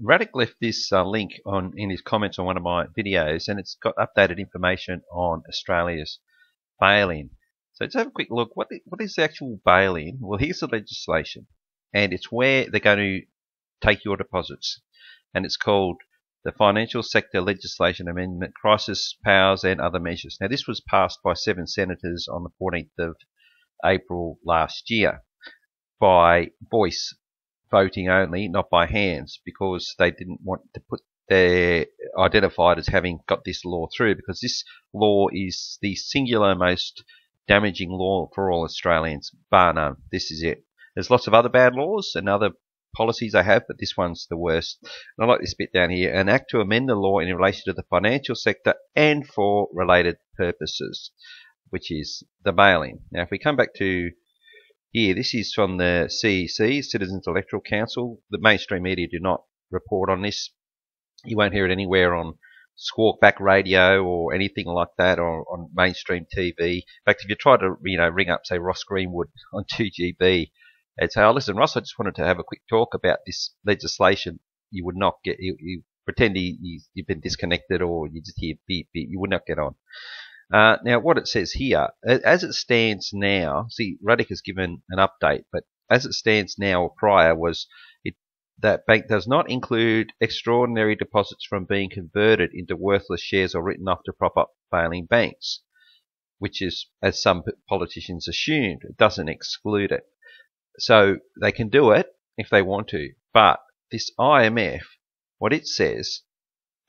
Radek left this link in his comments on one of my videos, and it's got updated information on Australia's bail-in. So let's have a quick look. What is the actual bail-in? Well, here's the legislation, and it's where they're going to take your deposits, and it's called the Financial Sector Legislation Amendment, Crisis Powers and Other Measures. Now, this was passed by 7 senators on the 14th of April last year by voice voting only, not by hands, because they didn't want to put their identified as having got this law through, because this law is the singular most damaging law for all Australians, bar none. This is it. There's lots of other bad laws and other policies they have, but this one's the worst. And I like this bit down here: an act to amend the law in relation to the financial sector and for related purposes, which is the bail-in. Now, if we come back to here, this is from the CEC, Citizens Electoral Council. The mainstream media do not report on this. You won't hear it anywhere on Squawk Back Radio or anything like that, or on mainstream TV. In fact, if you try to ring up, say, Ross Greenwood on 2GB and say, "Oh, listen, Ross, I just wanted to have a quick talk about this legislation," you would not get. You pretend you've been disconnected, or you just hear beep beep. You would not get on. Now, what it says here, as it stands now, see, Radek has given an update, but as it stands now, or prior, was that bank does not include extraordinary deposits from being converted into worthless shares or written off to prop up failing banks, which is, as some politicians assumed, it doesn't exclude it. So they can do it if they want to, but this IMF, what it says,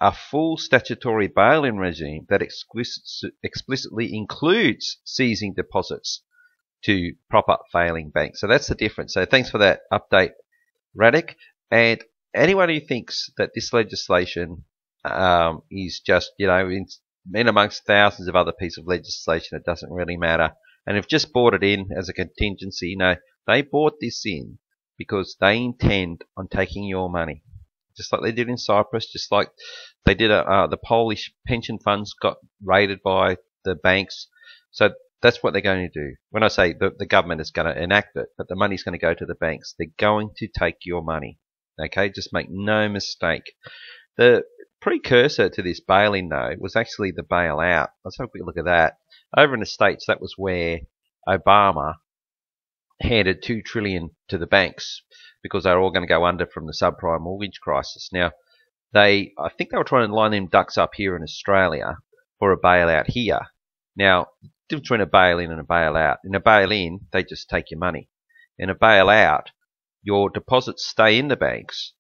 a full statutory bail-in regime that explicitly includes seizing deposits to prop up failing banks. So that's the difference. So thanks for that update, Radek. And anyone who thinks that this legislation is just, in amongst thousands of other pieces of legislation, it doesn't really matter, and have just bought it in as a contingency. They bought this in because they intend on taking your money, just like they did in Cyprus, just like they did. The Polish pension funds got raided by the banks. So that's what they're going to do. When I say the government is going to enact it, but the money's going to go to the banks, they're going to take your money. Okay, just make no mistake. The precursor to this bail-in, though, was actually the bailout. Let's have a quick look at that. Over in the States, that was where Obama handed $2 trillion to the banks because they were all going to go under from the subprime mortgage crisis. Now, I think they were trying to line them ducks up here in Australia for a bailout here. Now, the difference between a bail-in and a bailout: in a bail-in, they just take your money. In a bailout, your deposits stay in the banks,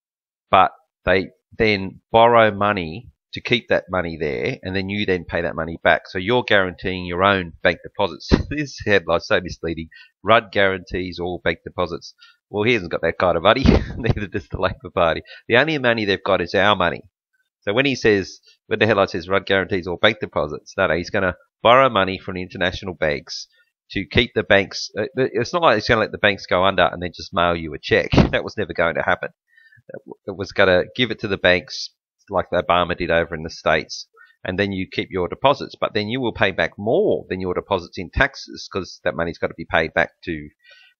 but they then borrow money to keep that money there, and then you then pay that money back. So you're guaranteeing your own bank deposits. This headline's so misleading. Rudd guarantees all bank deposits. Well, he hasn't got that kind of money. Neither does the Labor Party. The only money they've got is our money. So when the headline says Rudd guarantees all bank deposits, no, he's going to borrow money from the international banks to keep the banks. It's not like he's going to let the banks go under and then just mail you a check. That was never going to happen. It was going to give it to the banks like Obama did over in the States, and then you keep your deposits, but then you will pay back more than your deposits in taxes, because that money's got to be paid back to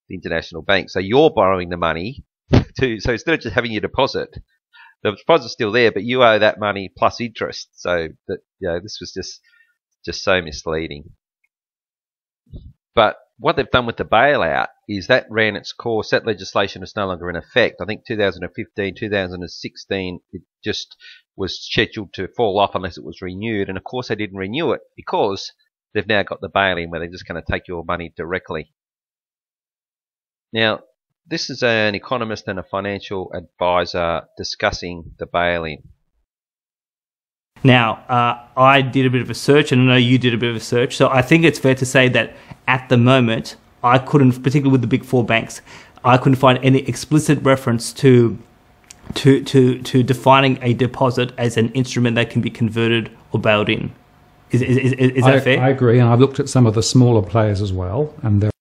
the international bank. So you're borrowing the money so instead of just having your deposit, the deposit's still there, but you owe that money plus interest. So that, this was just so misleading. But what they've done with the bailout is that ran its course. That legislation is no longer in effect. I think 2015, 2016, it just was scheduled to fall off unless it was renewed. And of course they didn't renew it because they've now got the bail-in where they're just going to take your money directly. Now, this is an economist and a financial advisor discussing the bail-in. Now, I did a bit of a search, and I know you did a bit of a search, so I think it's fair to say that at the moment, I couldn't, particularly with the big four banks, I couldn't find any explicit reference to defining a deposit as an instrument that can be converted or bailed in. Is that fair? I agree, and I've looked at some of the smaller players as well, and there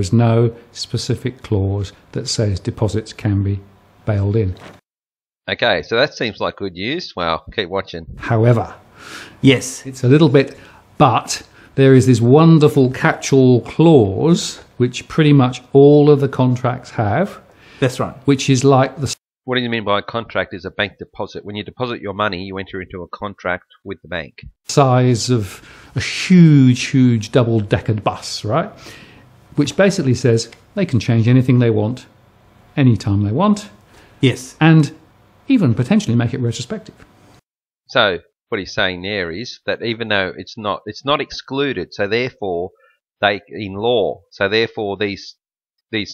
is no specific clause that says deposits can be bailed in. Okay, so that seems like good news. Well, keep watching. However, yes, it's a little bit, but there is this wonderful catch-all clause which pretty much all of the contracts have. That's right. Which is like the What do you mean by a contract is a bank deposit? When you deposit your money, you enter into a contract with the bank. Size of a huge double-deckered bus, right? Which basically says they can change anything they want, anytime they want. Yes. And even potentially make it retrospective. So what he's saying there is that even though it's not excluded, so therefore they in law, so therefore these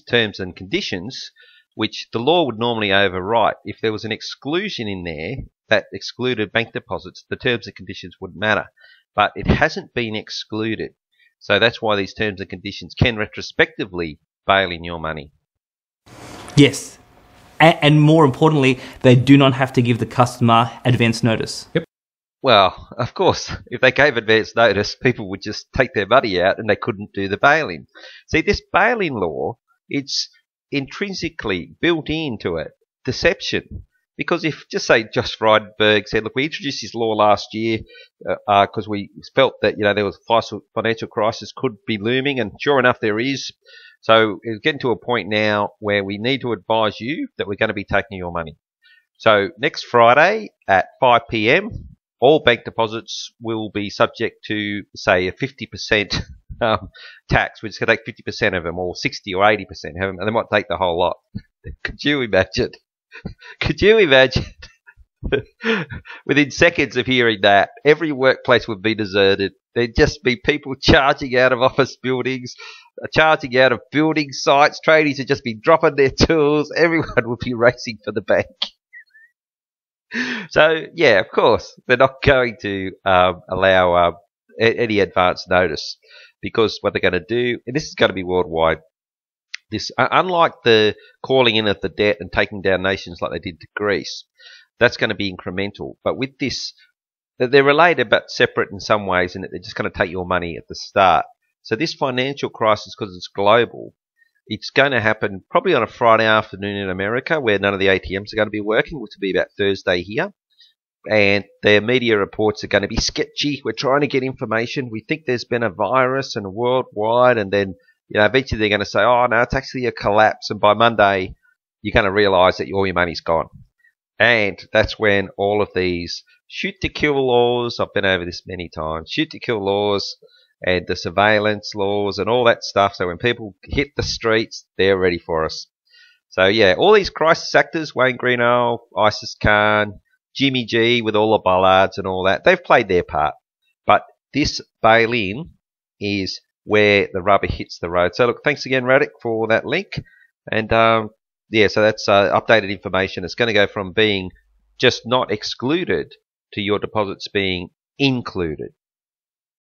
terms and conditions, which the law would normally overwrite, if there was an exclusion in there that excluded bank deposits, the terms and conditions wouldn't matter. But it hasn't been excluded. So that's why these terms and conditions can retrospectively bail in your money. Yes. And more importantly, they do not have to give the customer advance notice. Yep. Well, of course, if they gave advance notice, people would just take their money out and they couldn't do the bail-in. See, this bail-in law, it's intrinsically built into it, deception. Because if, just say, Josh Frydenberg said, look, we introduced this law last year because we felt that, there was a financial crisis could be looming, and sure enough, there is. So it's getting to a point now where we need to advise you that we're going to be taking your money. So next Friday at 5 p.m, all bank deposits will be subject to, say, a 50% tax. We're just going to take 50% of them, or 60 or 80% of them, and they might take the whole lot. Could you imagine? Could you imagine? Within seconds of hearing that, every workplace would be deserted. There'd just be people charging out of office buildings, charging out of building sites. Tradies would just be dropping their tools. Everyone would be racing for the bank. So, yeah, of course, they're not going to allow any advance notice, because what they're going to do, and this is going to be worldwide, this unlike the calling in of the debt and taking down nations like they did to Greece, that's going to be incremental. But with this, they're related but separate in some ways, in that they're just going to take your money at the start. So this financial crisis, because it's global, it's going to happen probably on a Friday afternoon in America, where none of the ATMs are going to be working, which will be about Thursday here. And their media reports are going to be sketchy. We're trying to get information. We think there's been a virus and worldwide, and then eventually they're going to say, oh, no, it's actually a collapse. And by Monday, you're going to realise that all your money's gone. And that's when all of these shoot-to-kill laws, I've been over this many times, shoot-to-kill laws and the surveillance laws and all that stuff. So when people hit the streets, they're ready for us. So, yeah, all these crisis actors, Wayne Greenough, Isis Khan, Jimmy G with all the bollards and all that, they've played their part. But this bail-in is where the rubber hits the road. So, look, thanks again, Radek, for that link. And, yeah, so that's updated information. It's going to go from being just not excluded to your deposits being included.